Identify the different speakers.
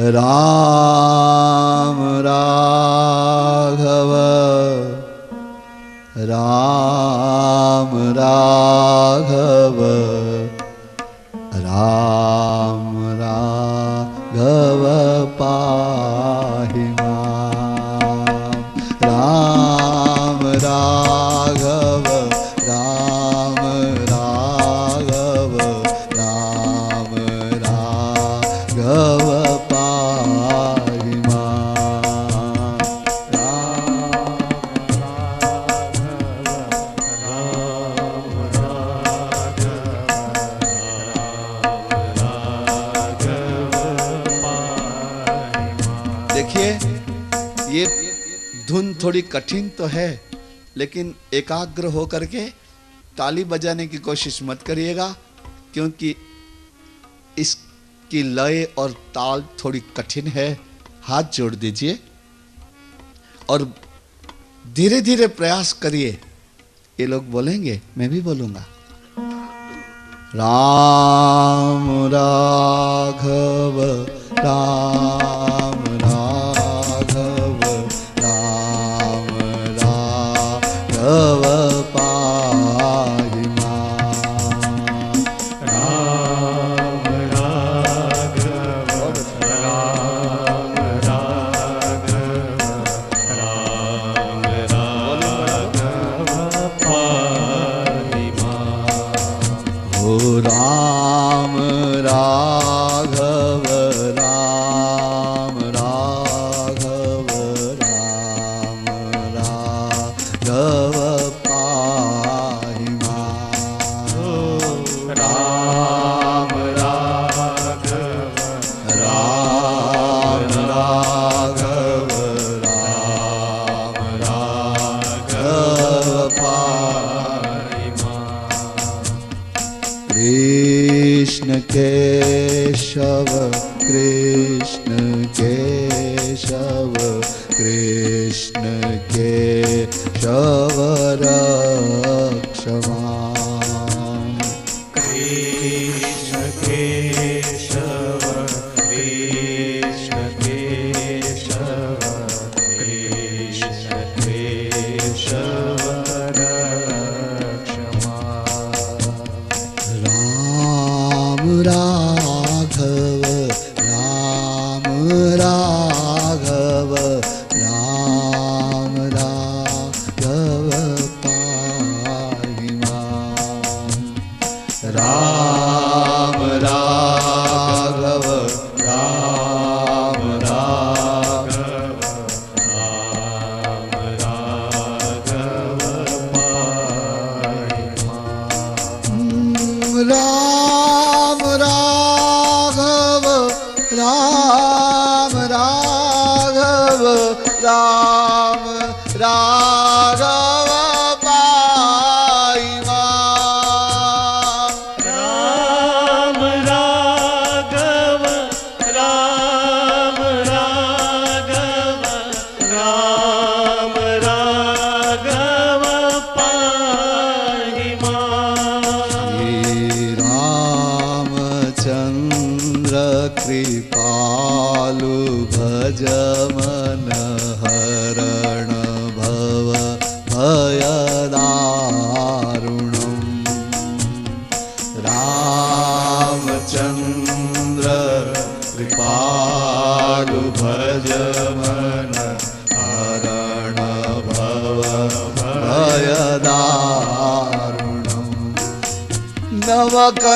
Speaker 1: राम राघव राम राघव राम राघव पाहि मां। राम राघव राम राघव राम राघव पाहि मां। देखिए, ये धुन थोड़ी कठिन तो है, लेकिन एकाग्र हो करके ताली बजाने की कोशिश मत करिएगा, क्योंकि इसकी लय और ताल थोड़ी कठिन है। हाथ जोड़ दीजिए और धीरे धीरे प्रयास करिए। ये लोग बोलेंगे, मैं भी बोलूंगा। राम राघव राम राघव राम राघव पाहि मां।
Speaker 2: राम राघव राम राघव राम राघव पाहि मां।
Speaker 1: हो राम राघव राम राघव राम राघव पाहि मां।
Speaker 2: राम राघव
Speaker 1: राम राघव राम राघव
Speaker 2: पाहि मां।
Speaker 1: कृष्ण केशव कृष्ण केशव कृष्ण केशव रक्ष मां।
Speaker 2: कृष्ण केशव कृष्ण केशव कृष्ण केशव रक्ष मां।
Speaker 1: राम राघव राम राघव राम राघव पाहि मां। राम राघव राम राघव
Speaker 2: राम राघव पाहि मां।
Speaker 1: राम राघव राम राघव राम राघव पाहि मां।
Speaker 2: राम राघव राम राघव राम राघव पाहि मां।
Speaker 1: हे रामचंद्र कृपालु भज मन हरण भव भयदारुणम्। रामचंद्र कृपालु भज मन हरण भव भयदारुणम्। नवकंजलोचन